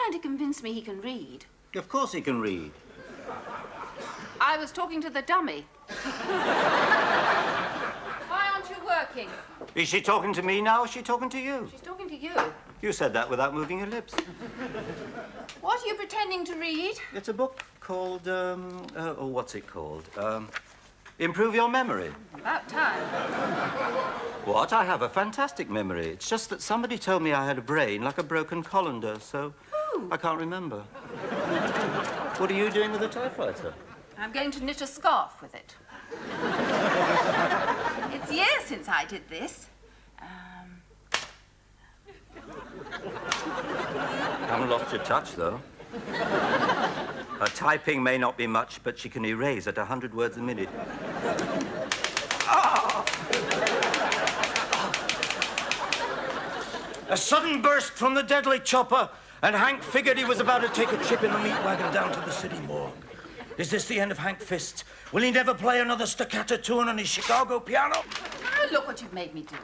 trying to convince me he can read? Of course he can read. I was talking to the dummy. Why aren't you working? Is she talking to me now, or is she talking to you? She's talking to you. You said that without moving your lips. What are you pretending to read? It's a book called, what's it called? Improve Your Memory. About time. What? I have a fantastic memory. It's just that somebody told me I had a brain like a broken colander, so I can't remember. What are you doing with a typewriter? I'm going to knit a scarf with it. It's years since I did this. Haven't lost your touch, though. Her typing may not be much, but she can erase at 100 words a minute. Ah! A sudden burst from the deadly chopper, and Hank figured he was about to take a trip in the meat wagon down to the city morgue. Is this the end of Hank Fist? Will he never play another staccato tune on his Chicago piano? Oh, look what you've made me do.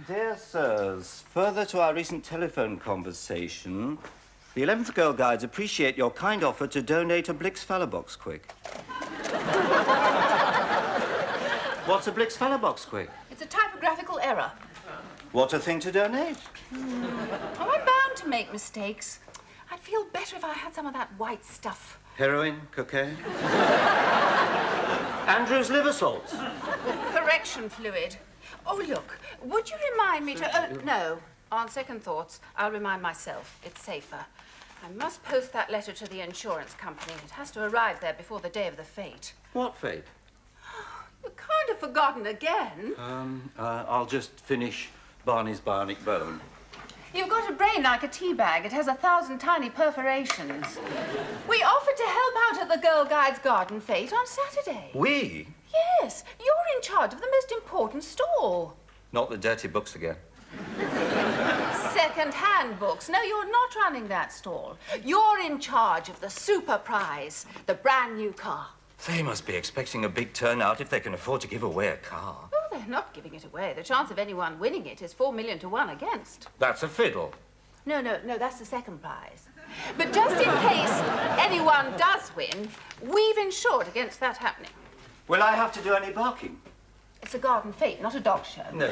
Dear sirs, further to our recent telephone conversation, the 11th Girl Guides appreciate your kind offer to donate a Blix Box Quick. What's a Blix Box Quick? It's a typographical error. What a thing to donate. Oh, I'm bound to make mistakes. I'd feel better if I had some of that white stuff. Heroin, cocaine? Andrew's liver salts. Correction fluid. Oh, look, would you remind me to... Oh, no. On second thoughts, I'll remind myself. It's safer. I must post that letter to the insurance company. It has to arrive there before the day of the fete. What fate? You've kind of forgotten again. I'll just finish Barney's bionic bone. You've got a brain like a tea bag. It has 1,000 tiny perforations. We offered to help out at the Girl Guides Garden Fete on Saturday. We? Yes, you're in charge of the most important stall. Not the dirty books again. Second-hand books. No, you're not running that stall. You're in charge of the super prize, the brand new car. They must be expecting a big turnout if they can afford to give away a car. Oh, they're not giving it away. The chance of anyone winning it is 4 million to 1 against. That's a fiddle. No, that's the second prize. But just in case anyone does win, we've insured against that happening. Will I have to do any barking? It's a garden fete, not a dog show. No.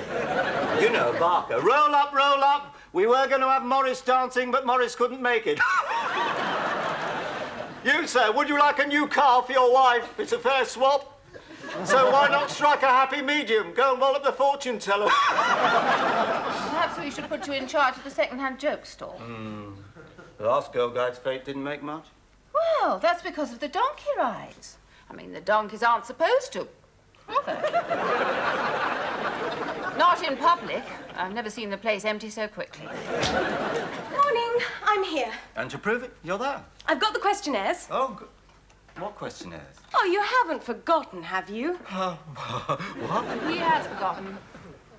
You know, Barker. Roll up, roll up. We were going to have Morris dancing, but Morris couldn't make it. You, sir, would you like a new car for your wife? It's a fair swap. So why not strike a happy medium? Go and roll up the fortune teller. Perhaps we should put you in charge of the second-hand joke stall. The last Girl Guides fete didn't make much. Well, that's because of the donkey rides. I mean, the donkeys aren't supposed to, are they? Not in public. I've never seen the place empty so quickly. Morning, I'm here. And to prove it, you're there. I've got the questionnaires. Oh, good. What questionnaires? Oh, you haven't forgotten, have you? What? He has forgotten.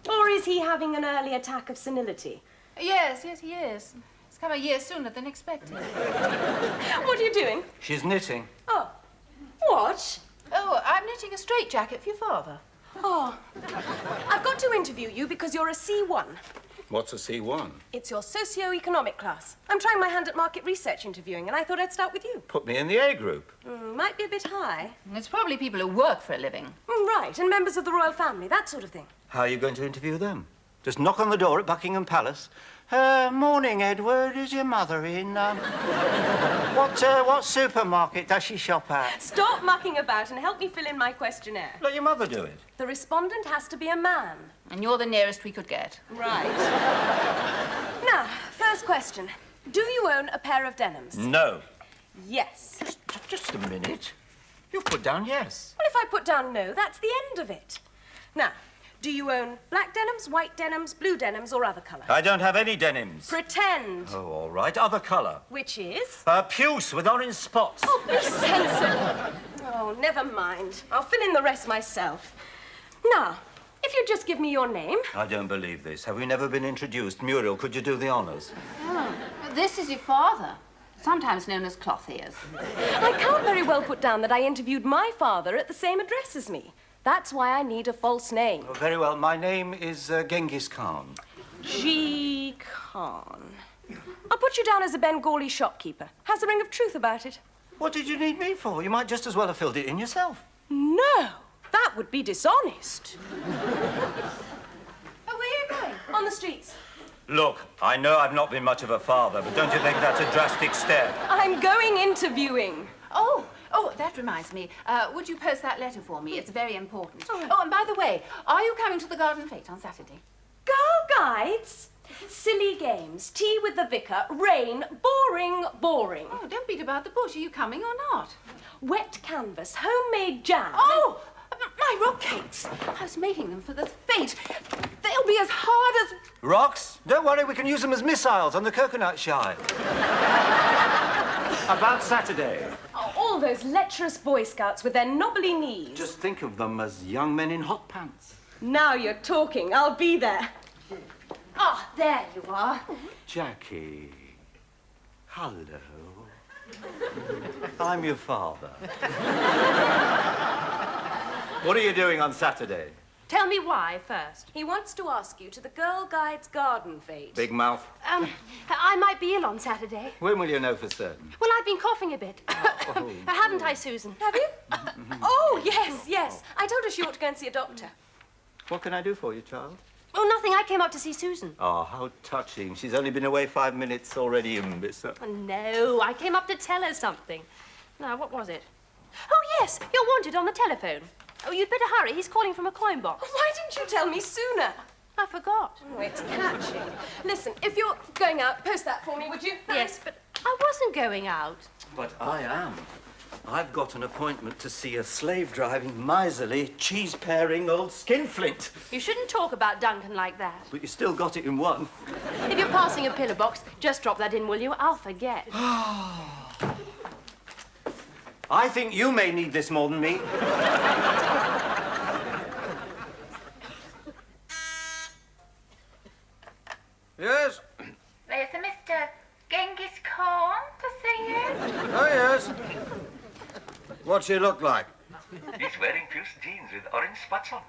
Or is he having an early attack of senility? Yes, he is. It's come a year sooner than expected. What are you doing? She's knitting. Oh, what? Oh, I'm knitting a straitjacket for your father. Oh, I've got to interview you because you're a C1. What's a C1? It's your socio-economic class. I'm trying my hand at market research interviewing, and I thought I'd start with you. Put me in the A group. Might be a bit high. It's probably people who work for a living. Right, and members of the royal family, that sort of thing. How are you going to interview them? Just knock on the door at Buckingham Palace. Morning, Edward. Is your mother in? What supermarket does she shop at? Stop mucking about and help me fill in my questionnaire. Let your mother do it. The respondent has to be a man. And you're the nearest we could get. Right. Now, first question. Do you own a pair of denims? No. Yes. Just a minute. You've put down yes. Well, if I put down no, that's the end of it. Now, do you own black denims, white denims, blue denims, or other colour? I don't have any denims. Pretend. Oh, all right. Other colour. Which is? Puce with orange spots. Oh, be sensible. Oh, never mind. I'll fill in the rest myself. Now, if you'd just give me your name. I don't believe this. Have we never been introduced? Muriel, could you do the honours? This is your father, sometimes known as Cloth Ears. I can't very well put down that I interviewed my father at the same address as me. That's why I need a false name. Oh, very well. My name is Genghis Khan. G. Khan. I'll put you down as a Bengali shopkeeper. Has a ring of truth about it. What did you need me for? You might just as well have filled it in yourself. No, that would be dishonest. Oh, where are you going? On the streets. Look, I know I've not been much of a father, but don't you think that's a drastic step? I'm going interviewing. Oh, that reminds me. Would you post that letter for me? It's very important. Oh, and by the way, are you coming to the Garden Fete on Saturday? Girl guides. Silly games, tea with the vicar, rain, boring, boring. Oh, don't beat about the bush. Are you coming or not? Wet canvas, homemade jam. Oh, my rock cakes. I was making them for the fete. They'll be as hard as... Rocks? Don't worry, we can use them as missiles on the coconut shy. About Saturday. Oh, all those lecherous Boy Scouts with their knobbly knees. Just think of them as young men in hot pants. Now you're talking. I'll be there. Ah, there you are. Jackie. Hello. I'm your father. What are you doing on Saturday? Tell me why first. He wants to ask you to the Girl Guides Garden Fete. Big mouth. I might be ill on Saturday. When will you know for certain? Well, I've been coughing a bit. Haven't I, Susan? Have you? Oh, yes. I told her she ought to go and see a doctor. What can I do for you, child? Oh, nothing. I came up to see Susan. Oh, how touching. She's only been away 5 minutes already, imbecile. Oh, no, I came up to tell her something. Now, what was it? Oh, yes, you're wanted on the telephone. Oh, you'd better hurry. He's calling from a coin box. Why didn't you tell me sooner? I forgot. Oh, it's catching. Listen, if you're going out, post that for me, would you? Yes, but I wasn't going out. But I am. I've got an appointment to see a slave-driving, miserly, cheese-paring old skinflint. You shouldn't talk about Duncan like that. But you still got it in one. If you're passing a pillar box, just drop that in, will you? I'll forget. I think you may need this more than me. Yes? There's a Mr. Genghis Khan to see you. Oh, yes. What's he look like? He's wearing puce jeans with orange spots on.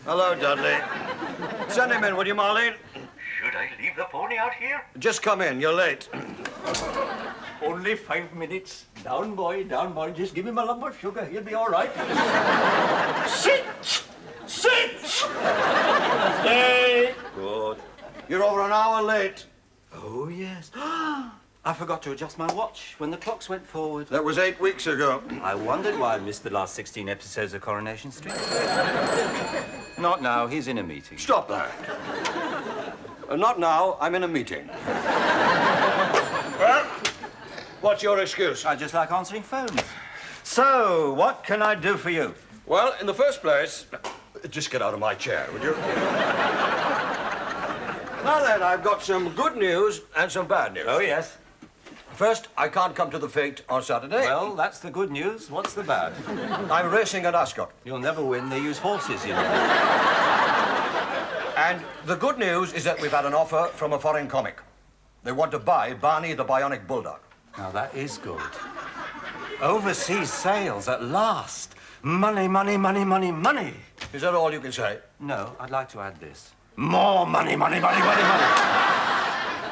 Hello, Dudley. Send him in, would you, Marlene? Should I leave the pony out here? Just come in, you're late. Only 5 minutes. Down, boy, down, boy. Just give him a lump of sugar. He'll be all right. Sit! Sit! Stay! Good. You're over an hour late. Oh, yes. I forgot to adjust my watch when the clocks went forward. That was 8 weeks ago. I wondered why I missed the last 16 episodes of Coronation Street. Not now. He's in a meeting. Stop that. Not now. I'm in a meeting. Well, what's your excuse? I just like answering phones. So, what can I do for you? Well, in the first place, just get out of my chair, would you? Now then, I've got some good news and some bad news. Oh, yes. First, I can't come to the fete on Saturday. Well, that's the good news. What's the bad? I'm racing at Ascot. You'll never win. They use horses, you know. And the good news is that we've had an offer from a foreign comic. They want to buy Barney the Bionic Bulldog. Now, that is good. Overseas sales at last. Money, money, money, money, money. Is that all you can say? No, I'd like to add this. More money, money, money, money, money.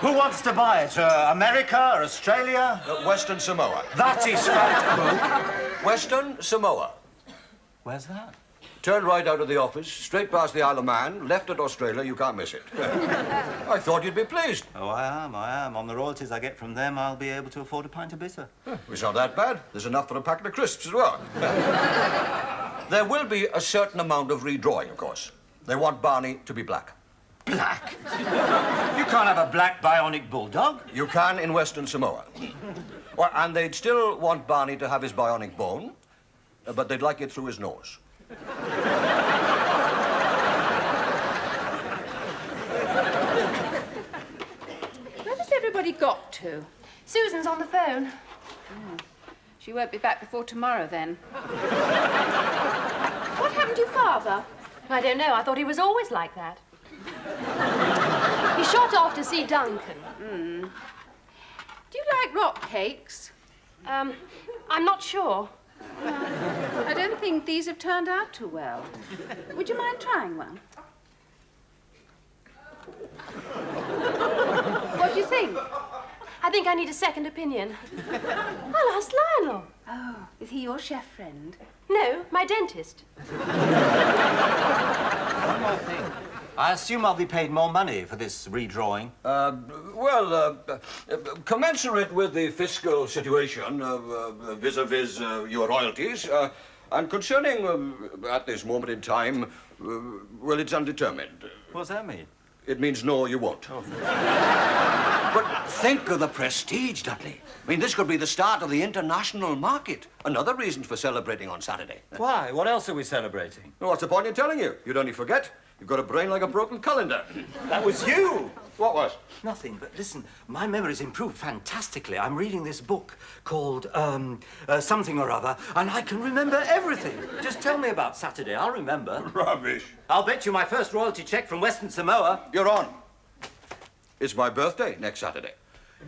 Who wants to buy it? America or Australia? Western Samoa. That is fat. Western Samoa. Where's that? Turn right out of the office, straight past the Isle of Man, left at Australia, you can't miss it. I thought you'd be pleased. Oh, I am. On the royalties I get from them, I'll be able to afford a pint of bitter. It's not that bad. There's enough for a packet of crisps as well. There will be a certain amount of redrawing, of course. They want Barney to be black. Black? You can't have a black bionic bulldog. You can in Western Samoa. Well, and they'd still want Barney to have his bionic bone, but they'd like it through his nose. Where has everybody got to? Susan's on the phone. She won't be back before tomorrow, then. What happened to your father? I don't know. I thought he was always like that. He shot off to see Duncan. Do you like rock cakes? I'm not sure. I don't think these have turned out too well. Would you mind trying one? What do you think? I think I need a second opinion. I'll ask Lionel. Oh, is he your chef friend? No, my dentist. One more thing. I assume I'll be paid more money for this redrawing. Commensurate with the fiscal situation vis-a-vis your royalties, and concerning, at this moment in time, well, it's undetermined. What does that mean? It means no, you won't. Oh. But think of the prestige, Dudley. I mean, this could be the start of the international market. Another reason for celebrating on Saturday. Why? What else are we celebrating? Well, what's the point in telling you? You'd only forget. You've got a brain like a broken colander. That was you! What was? Nothing, but listen, my memory's improved fantastically. I'm reading this book called, something or other, and I can remember everything. Just tell me about Saturday, I'll remember. Rubbish. I'll bet you my first royalty cheque from Western Samoa. You're on. It's my birthday next Saturday.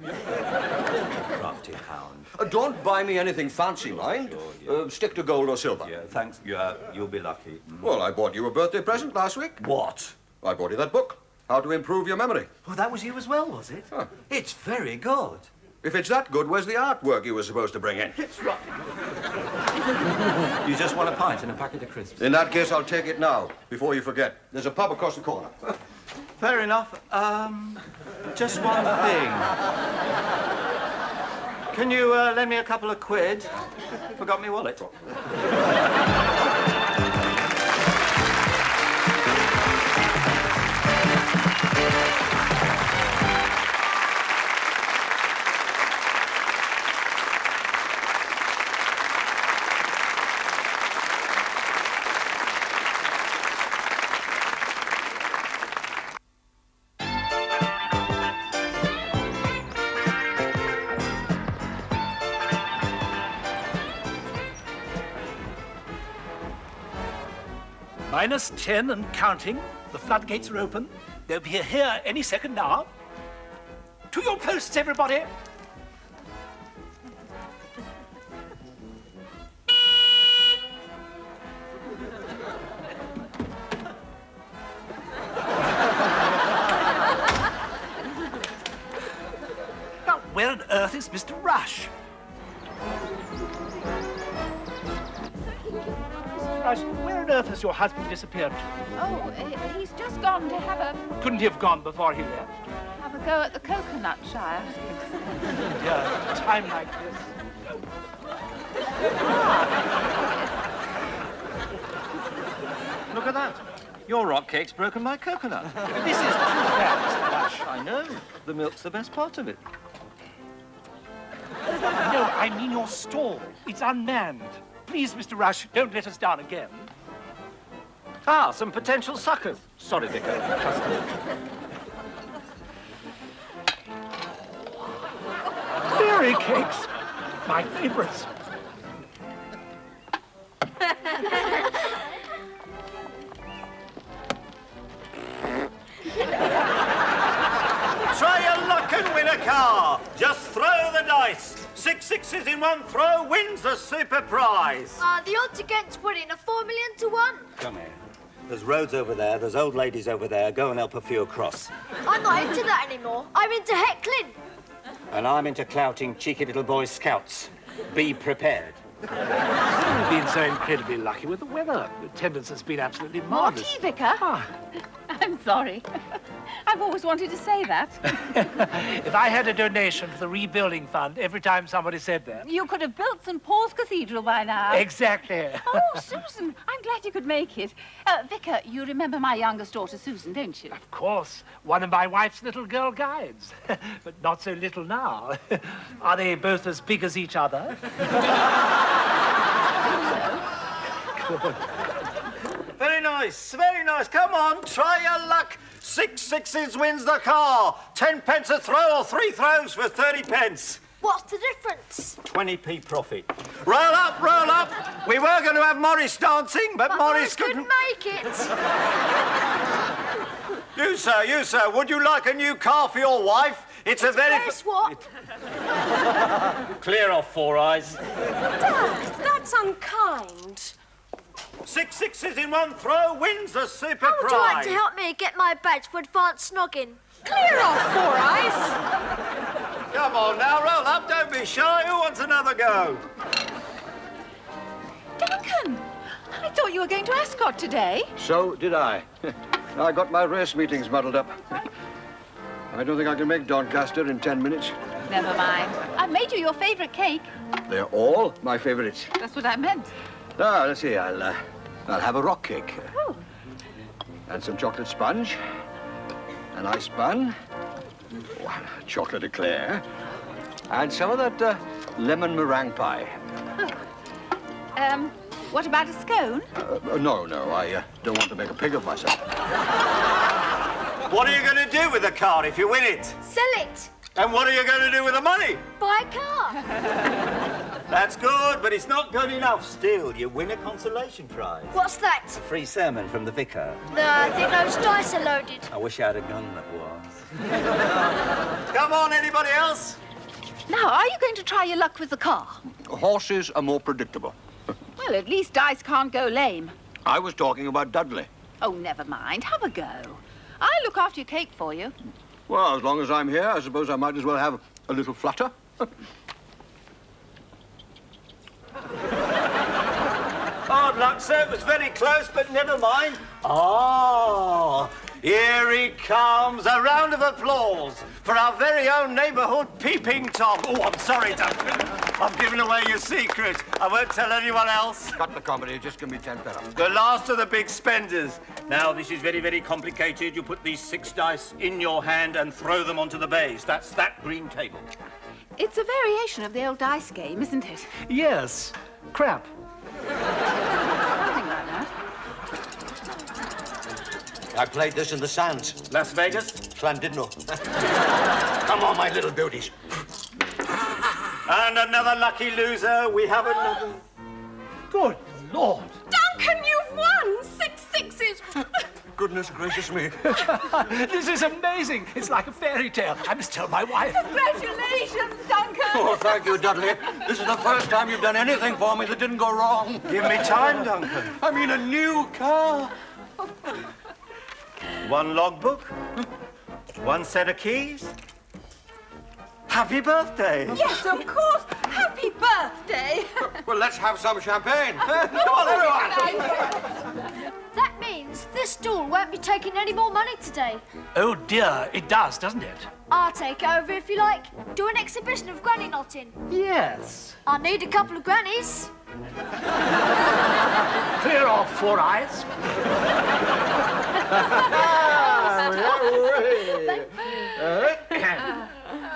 Crafty hound. Don't buy me anything fancy, mind. Sure, Stick to gold or silver. Yeah, thanks. Yeah, you'll be lucky. Well, I bought you a birthday present last week. What? I bought you that book, How to Improve Your Memory. Oh, that was you as well, was it? Huh. It's very good. If it's that good, where's the artwork you were supposed to bring in? It's right. You just want a pint and a packet of crisps. In that case, I'll take it now, before you forget. There's a pub across the corner. Fair enough. Just one thing. Can you lend me a couple of quid? Forgot my wallet. -10 and counting. The floodgates are open. They'll be here any second now. To your posts, everybody. Now, where on earth is Mr. Rush? Where on earth has your husband disappeared to? Oh, he's just gone to have a Couldn't he have gone before he left? go at the coconut shire. Dear, time like this. Look at that. Your rock cake's broken my coconut. This is too bad, Mr. Rush. I know. The milk's the best part of it. No, I mean your stall. It's unmanned. Please, Mr. Rush, don't let us down again. Ah, some potential suckers. Sorry, Vicar. Fairy cakes. My favorites. Try your luck and win a car. Just throw the dice. 6 sixes in one throw wins the super prize. The odds against winning are 4 million to 1. Come here. There's roads over there, there's old ladies over there. Go and help a few across. I'm not into that anymore. I'm into heckling. And I'm into clouting cheeky little boy scouts. Be prepared. We've been so incredibly lucky with the weather. The attendance has been absolutely More marvelous. tea, Vicar? I'm sorry. I've always wanted to say that. If I had a donation for the rebuilding fund every time somebody said that. You could have built St. Paul's Cathedral by now. Exactly. Oh, Susan, I'm glad you could make it. Vicar, you remember my youngest daughter, Susan, don't you? Of course. One of my wife's little girl guides. But not so little now. Are they both as big as each other? Very nice, very nice. Come on, try your luck. 6 sixes wins the car. 10 pence a throw or 3 throws for 30 pence. What's the difference? 20p profit. Roll up, roll up. We were going to have Morris dancing, but Morris couldn't. make it. You, sir, would you like a new car for your wife? It's a very... Guess what? Clear off, Four Eyes. Dad, that's unkind. 6 sixes in one throw wins the super How would you like prize. to help me get my badge for advanced snogging? Clear off, Four Eyes. Come on now, roll up. Don't be shy. Who wants another go? Duncan, I thought you were going to Ascot today. So did I. I got my race meetings muddled up. I don't think I can make Doncaster in 10 minutes. Never mind. I've made you your favourite cake. They're all my favourites. That's what I meant. Ah, let's see. I'll have a rock cake. Oh. And some chocolate sponge. An ice bun. Chocolate eclair. And some of that lemon meringue pie. Oh. What about a scone? No, I don't want to make a pig of myself. What are you going to do with the car if you win it? Sell it. And what are you going to do with the money? Buy a car. That's good, but it's not good enough. Still, you win a consolation prize. What's that? A free sermon from the vicar. No, I think those dice are loaded. I wish I had a gun that was. Come on, anybody else? Now, are you going to try your luck with the car? Horses are more predictable. Well, at least dice can't go lame. I was talking about Dudley. Oh, never mind. Have a go. I'll look after your cake for you. Well, as long as I'm here, I suppose I might as well have a little flutter. Hard luck, sir. It was very close, but never mind. Oh, here he comes. A round of applause for our very own neighbourhood peeping Tom. Oh, I'm sorry, Duncan. I've given away your secret. I won't tell anyone else. Cut the comedy. Just give me 10 pence. The last of the big spenders. Now, this is very, very complicated. You put these 6 dice in your hand and throw them onto the baize. That's that green table. It's a variation of the old dice game, isn't it? Yes. Crap. Something like that. I played this in the sands. Las Vegas? Llandudno. Come on, my little beauties. And another lucky loser. We have another. Good Lord. Duncan, you've won! 6 sixes! Goodness gracious me. This is amazing. It's like a fairy tale. I must tell my wife. Congratulations, Duncan! Oh, thank you, Dudley. This is the first time you've done anything for me that didn't go wrong. Give me time, Duncan. I mean, a new car. 1 logbook. 1 set of keys. Happy birthday. Yes, of course. Happy birthday. Well, let's have some champagne. Come on, everyone. That means this stall won't be taking any more money today. Oh, dear. It does, doesn't it? I'll take it over if you like. Do an exhibition of granny knotting. Yes. I need a couple of grannies. Clear off, Four Eyes.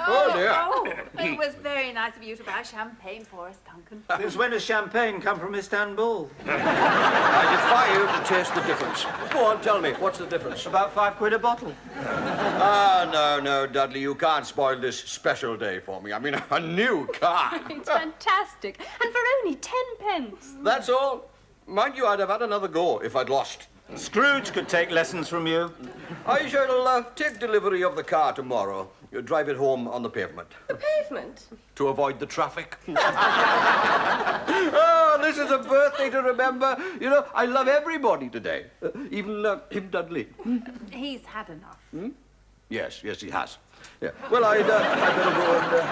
Oh, dear. Oh, it was very nice of you to buy champagne for us, Duncan. Since when does champagne come from Istanbul? I defy you to taste the difference. Go on, tell me. What's the difference? About £5 a bottle. Ah, no, Dudley. You can't spoil this special day for me. I mean, a new car. It's fantastic. And for only 10 pence. That's all. Mind you, I'd have had another go if I'd lost. Scrooge could take lessons from you. I shall take delivery of the car tomorrow. You drive it home on the pavement. The pavement? To avoid the traffic. Oh, this is a birthday to remember. You know, I love everybody today. Even him, Dudley. He's had enough. Yes, he has. Yeah. Well, I'd better go and...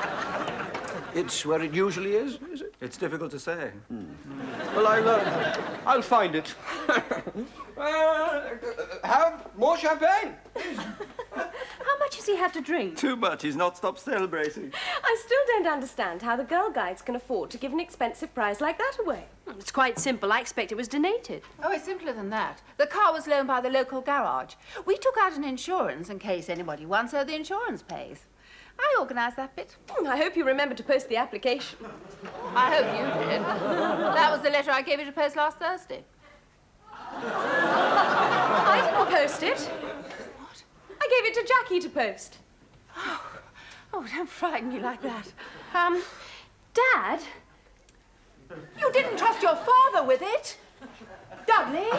It's where it usually is it? It's difficult to say. Well, I'll find it. Have more champagne. How much has he had to drink? Too much. He's not stopped celebrating. I still don't understand how the girl guides can afford to give an expensive prize like that away. It's quite simple. I expect it was donated. Oh, it's simpler than that. The car was loaned by the local garage. We took out an insurance in case anybody won, so the insurance pays. I organised that bit. I hope you remember to post the application. I hope you did. That was the letter I gave you to post last Thursday. I didn't post it. What? I gave it to Jackie to post. Oh, don't frighten me like that. Dad? You didn't trust your father with it. Dudley?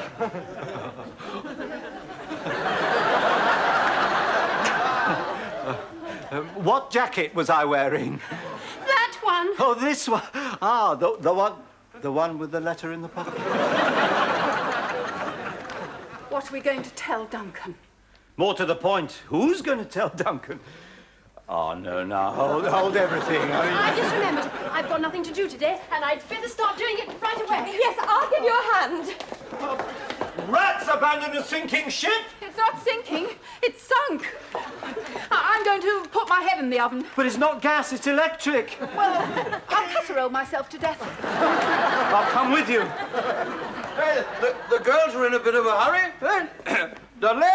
What jacket was I wearing? That one. Oh, this one. Ah, the one with the letter in the pocket. What are we going to tell Duncan? More to the point, who's going to tell Duncan? Oh, no, hold everything. I just remembered I've got nothing to do today, and I'd better start doing it right away. Yes, I'll give you a hand. Rats abandoned a sinking ship! It's not sinking, it's sunk. I'm going to put my head in the oven. But it's not gas, it's electric. Well, I'll casserole myself to death. I'll come with you. Hey, the girls are in a bit of a hurry. Dudley!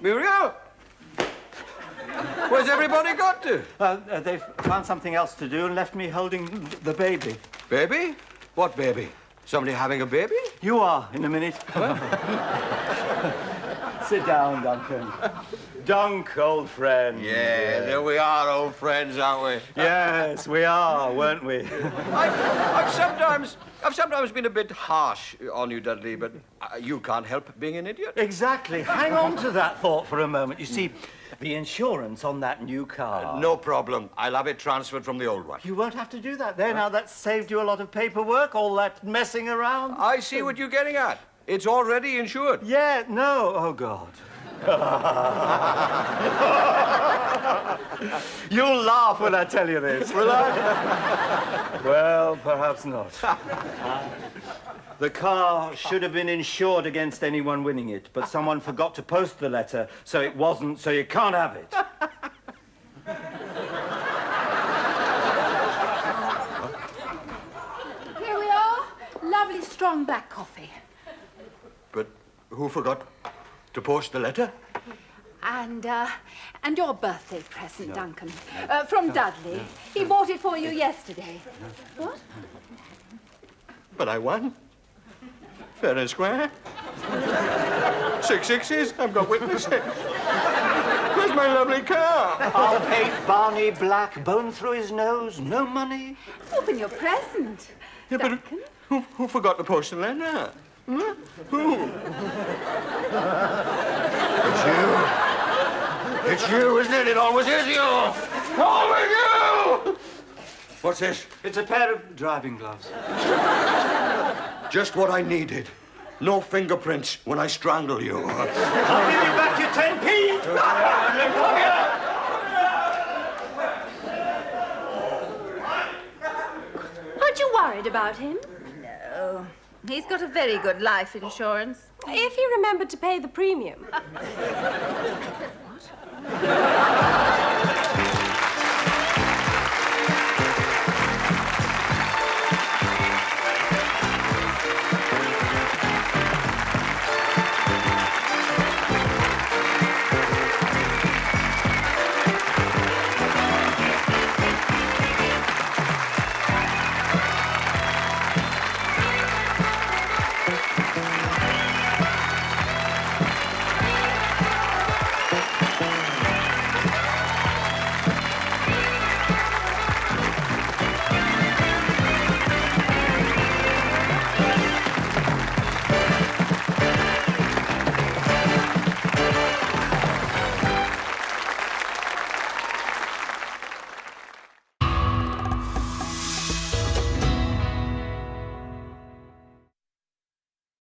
Muriel! Where's everybody got to? They've found something else to do and left me holding the baby. Baby? What baby? Somebody having a baby? You are, in a minute. Sit down, Duncan. Dunk, old friend. Yeah, there we are, old friends, aren't we? Yes, we are, weren't we? I've sometimes been a bit harsh on you, Dudley, but you can't help being an idiot. Exactly. Hang on to that thought for a moment. You see, the insurance on that new car. No problem. I'll have it transferred from the old one. You won't have to do that there. Now, that's saved you a lot of paperwork, all that messing around. I see what you're getting at. It's already insured. Yeah, no. Oh, God. You'll laugh when I tell you this, will I? Well, perhaps not. The car should have been insured against anyone winning it, but someone forgot to post the letter, so it wasn't, so you can't have it. Here we are. Lovely strong black coffee. But who forgot to post the letter? And your birthday present, Duncan. From Dudley. He bought it for you yesterday. What? But I won. Fair and square. 6 sixes. I've got witnesses. Where's my lovely car? I'll paint Barney black, bone through his nose, no money. Open your present, Yeah, but Duncan. who forgot to post the letter? Huh? Who? It's you, isn't it? It always is you. Always you! What's this? It's a pair of driving gloves. Just what I needed. No fingerprints when I strangle you. I'll give you back your 10p! Aren't you worried about him? No. He's got a very good life insurance. If he remembered to pay the premium. What?